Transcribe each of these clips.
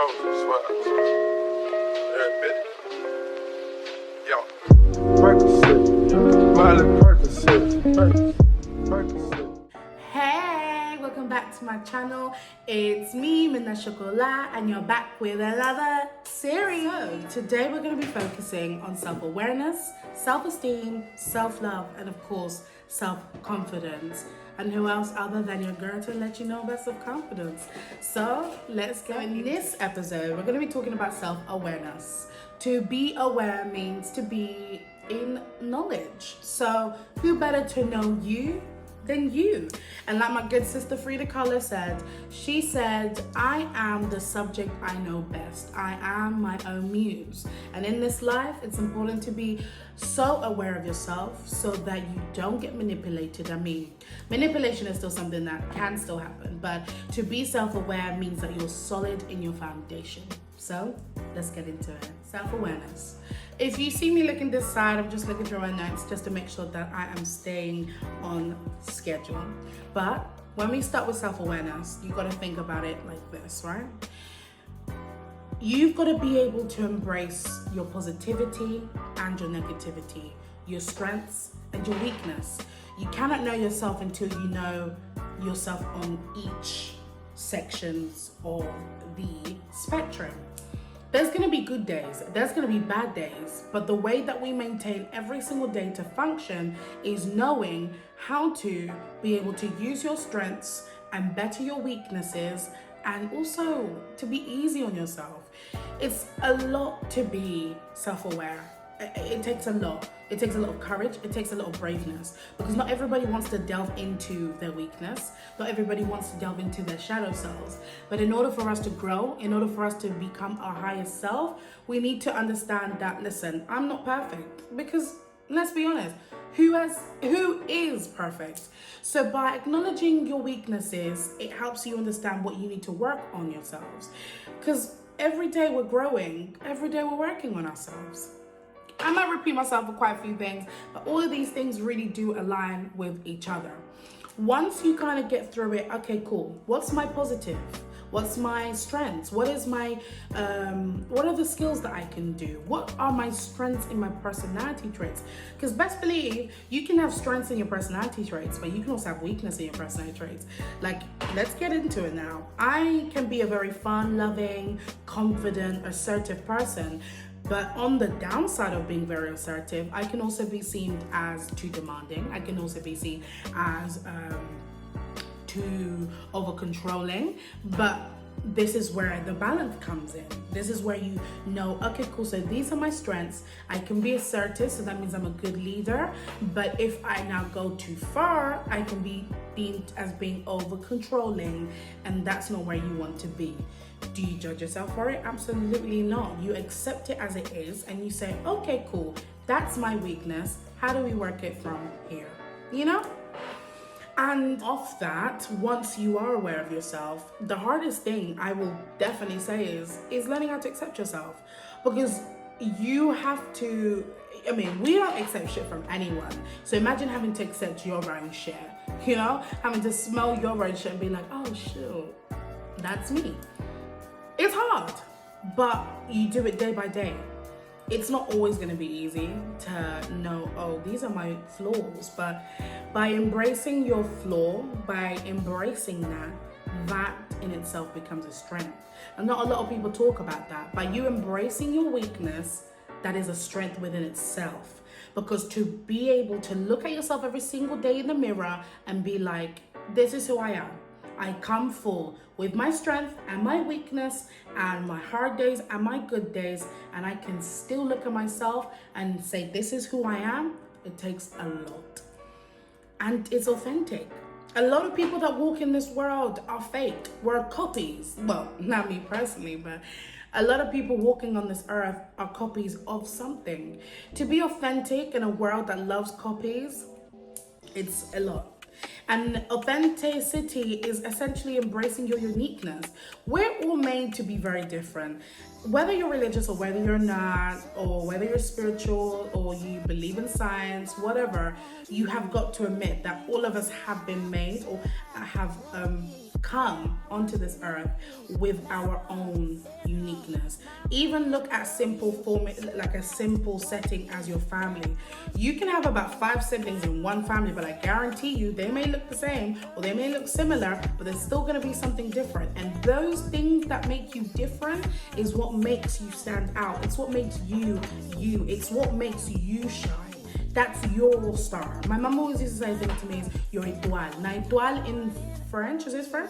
Swear. Yo. Percocet. Miley Percocet. Percocet. Hey, welcome back to my channel. It's me, Minna Chocolat, and you're back with another series. So, today we're going to be focusing on self-awareness, self-esteem, self-love, and of course, self-confidence. And who else other than your girl to let you know about self-confidence? So let's go. In this episode, we're going to be talking about self-awareness. To be aware means to be in knowledge. So who better to know you than you? And like my good sister Frida Kahlo said, she said, I am the subject I know best. I am my own muse. And in this life, it's important to be so aware of yourself so that you don't get manipulated. I mean, manipulation is still something that can still happen, but to be self-aware means that you're solid in your foundation. So let's get into it. Self-awareness. If you see me looking this side, I'm just looking through my notes just to make sure that I am staying on schedule. But when we start with self-awareness, you got to think about it like this, right? You've got to be able to embrace your positivity and your negativity, your strengths and your weakness. You cannot know yourself until you know yourself on each sections of the spectrum. There's going to be good days, there's going to be bad days, but the way that we maintain every single day to function is knowing how to be able to use your strengths and better your weaknesses, and also to be easy on yourself. It's a lot to be self-aware. It takes a lot. It takes a lot of courage. It takes a lot of braveness, because not everybody wants to delve into their weakness. Not everybody wants to delve into their shadow selves. But in order for us to grow, in order for us to become our highest self, we need to understand that, listen, I'm not perfect, because let's be honest, who is perfect? So by acknowledging your weaknesses, it helps you understand what you need to work on yourselves. Because every day we're growing, every day we're working on ourselves. I might repeat myself for quite a few things, but all of these things really do align with each other. Once you kind of get through it, okay, cool. What's my positive? What's my strengths? What is my, what are the skills that I can do? What are my strengths in my personality traits? Because best believe you can have strengths in your personality traits, but you can also have weakness in your personality traits. Like, let's get into it now. I can be a very fun, loving, confident, assertive person. But on the downside of being very assertive, I can also be seen as too demanding. I can also be seen as too over-controlling. But this is where the balance comes in. This is where you know, okay, cool, so these are my strengths. I can be assertive, so that means I'm a good leader. But if I now go too far, I can be deemed as being over-controlling, and that's not where you want to be. Do you judge yourself for it? Absolutely not. You accept it as it is and you say, okay, cool, that's my weakness. How do we work it from here? You know? And off that, once you are aware of yourself, the hardest thing I will definitely say is learning how to accept yourself. Because you have to, I mean, we don't accept shit from anyone. So imagine having to accept your own shit, you know? Having to smell your own shit and be like, oh, shoot, that's me. It's hard, but you do it day by day. It's not always going to be easy to know, oh, these are my flaws. But by embracing your flaw, by embracing that in itself becomes a strength. And not a lot of people talk about that. By you embracing your weakness, that is a strength within itself. Because to be able to look at yourself every single day in the mirror and be like, this is who I am. I come full with my strength and my weakness and my hard days and my good days, and I can still look at myself and say, this is who I am. It takes a lot. And it's authentic. A lot of people that walk in this world are fake. We're copies. Well, not me personally, but a lot of people walking on this earth are copies of something. To be authentic in a world that loves copies, it's a lot. And authenticity is essentially embracing your uniqueness. We're all made to be very different. Whether you're religious or whether you're not, or whether you're spiritual or you believe in science, whatever, you have got to admit that all of us have been made or have come onto this earth with our own uniqueness. Even look at simple form, like a simple setting as your family. You can have about 5 siblings in one family, but I guarantee you they may look the same or they may look similar, but there's still going to be something different. And those things that make you different is what makes you stand out. It's what makes you you. It's what makes you shine. That's your star. My mom always used to say things to me is your étoile. Now étoile in French, is this French?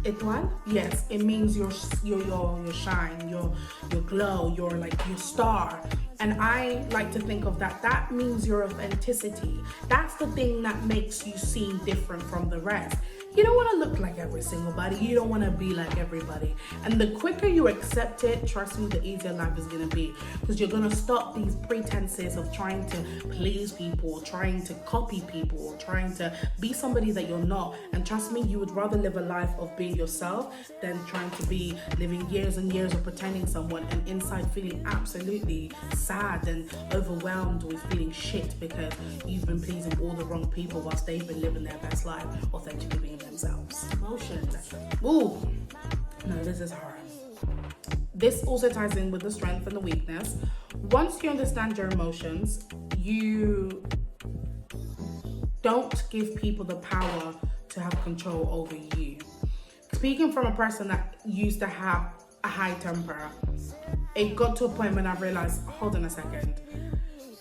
Étoile? Yes, it means your shine, your glow, your star. And I like to think of that means your authenticity. That's the thing that makes you seem different from the rest. You don't want to look like every single body. You don't want to be like everybody. And the quicker you accept it, trust me, the easier life is going to be. Because you're going to stop these pretenses of trying to please people, or trying to copy people, or trying to be somebody that you're not. And trust me, you would rather live a life of being yourself than trying to be living years and years of pretending someone and inside feeling absolutely sad and overwhelmed with feeling shit because you've been pleasing all the wrong people whilst they've been living their best life, authentically being themselves. Emotions. Ooh, no, this is hard. This also ties in with the strength and the weakness. Once you understand your emotions, you don't give people the power to have control over you. Speaking from a person that used to have a high temper, it got to a point when I realized, hold on a second,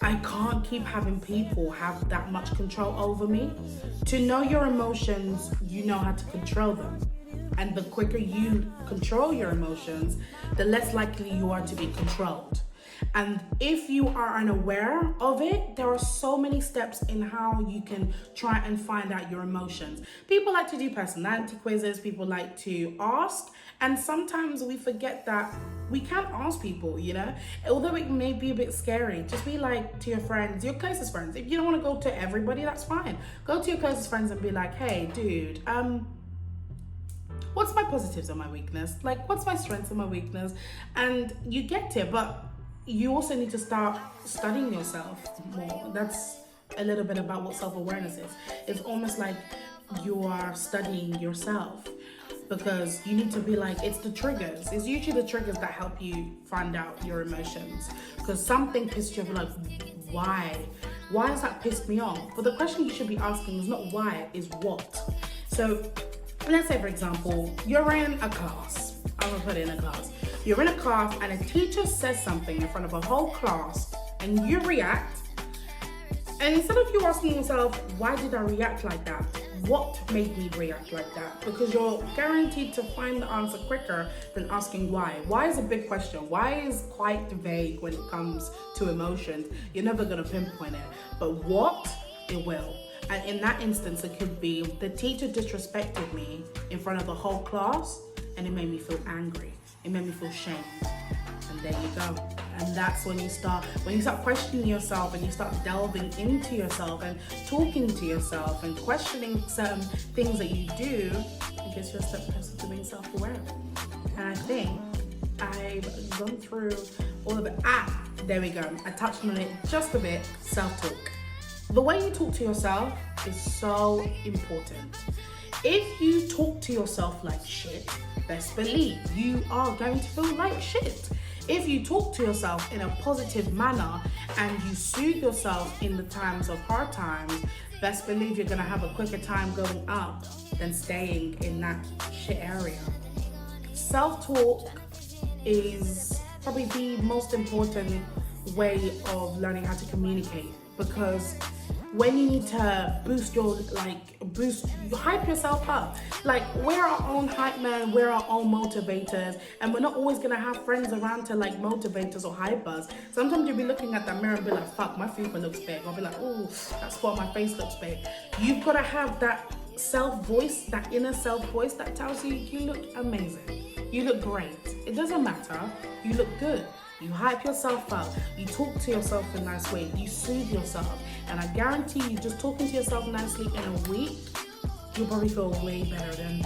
I can't keep having people have that much control over me. To know your emotions, you know how to control them. And the quicker you control your emotions, the less likely you are to be controlled. And if you are unaware of it, there are so many steps in how you can try and find out your emotions. People like to do personality quizzes, people like to ask, and sometimes we forget that we can't ask people, you know? Although it may be a bit scary, just be like to your friends, your closest friends. If you don't want to go to everybody, that's fine. Go to your closest friends and be like, hey, dude, what's my positives and my weakness? Like, what's my strengths and my weakness? And you get it, but you also need to start studying yourself more. That's a little bit about what self-awareness is. It's almost like you are studying yourself, because you need to be like, it's the triggers. It's usually the triggers that help you find out your emotions. Because something pissed you off, like, why? Why does that piss me off? But the question you should be asking is not why, is what. So let's say, for example, you're in a class. I'm gonna put it in a class. You're in a class and a teacher says something in front of a whole class and you react. And instead of you asking yourself, why did I react like that? What made me react like that? Because you're guaranteed to find the answer quicker than asking why. Why is a big question. Why is quite vague when it comes to emotions. You're never gonna pinpoint it. But what? It will. And in that instance, it could be the teacher disrespected me in front of the whole class and it made me feel angry. It made me feel shamed. And there you go. And that's when you start questioning yourself and you start delving into yourself and talking to yourself and questioning certain things that you do, it gets you a step closer to being self-aware. And I think I've gone through all of it. There we go. I touched on it just a bit. Self-talk. The way you talk to yourself is so important. If you talk to yourself like shit, best believe you are going to feel like shit. If you talk to yourself in a positive manner and you soothe yourself in the times of hard times, best believe you're gonna have a quicker time going up than staying in that shit area. Self-talk is probably the most important way of learning how to communicate, because when you need to hype yourself up. Like, we're our own hype man, we're our own motivators, and we're not always gonna have friends around to like motivate us or hype us. Sometimes you'll be looking at that mirror and be like, fuck, my fupa looks big. I'll be like, oh, that spot on my face looks big. You've gotta have that self-voice, that inner self-voice that tells you, you look amazing. You look great. It doesn't matter. You look good. You hype yourself up. You talk to yourself in a nice way. You soothe yourself. And I guarantee you, just talking to yourself nicely in a week, you'll probably feel way better than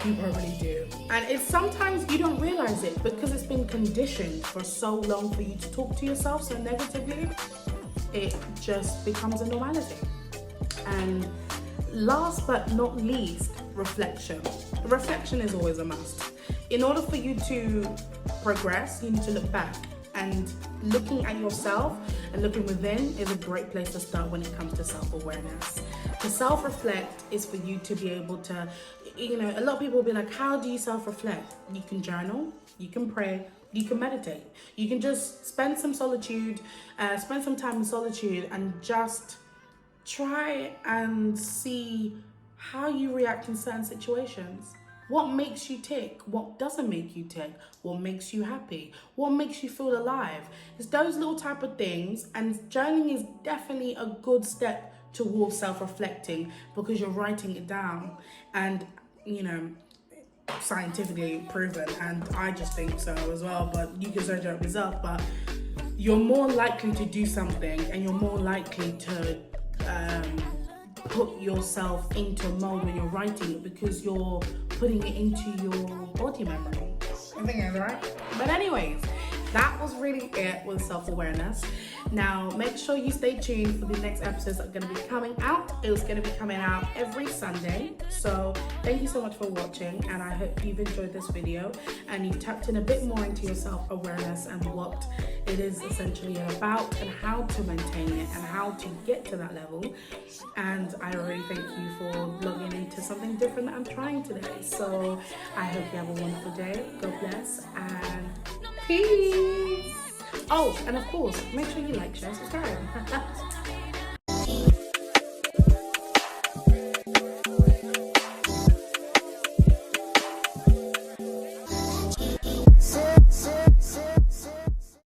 you probably do. And it's sometimes you don't realize it because it's been conditioned for so long for you to talk to yourself so negatively, it just becomes a normality. And last but not least, reflection. Reflection is always a must. In order for you to progress, you need to look back. And looking at yourself and looking within is a great place to start when it comes to self-awareness. To self-reflect is for you to be able to, a lot of people will be like, how do you self-reflect? You can journal, you can pray, you can meditate. You can just spend some solitude, spend some time in solitude and just try and see how you react in certain situations. What makes you tick? What doesn't make you tick? What makes you happy? What makes you feel alive? It's those little type of things, and journaling is definitely a good step towards self-reflecting because you're writing it down, and scientifically proven, and I just think so as well, but you can search it up yourself. But you're more likely to do something, and you're more likely to put yourself into a mode when you're writing it because you're putting it into your body memory. I think that's right. But anyways, that was really it with self-awareness. Now, make sure you stay tuned for the next episodes that are going to be coming out. It's going to be coming out every Sunday. So thank you so much for watching, and I hope you've enjoyed this video and you've tapped in a bit more into your self-awareness and what it is essentially about and how to maintain it and how to get to that level. And I really thank you for logging into something different that I'm trying today. So I hope you have a wonderful day. God bless and peace. Oh, and of course, make sure you like, share, subscribe.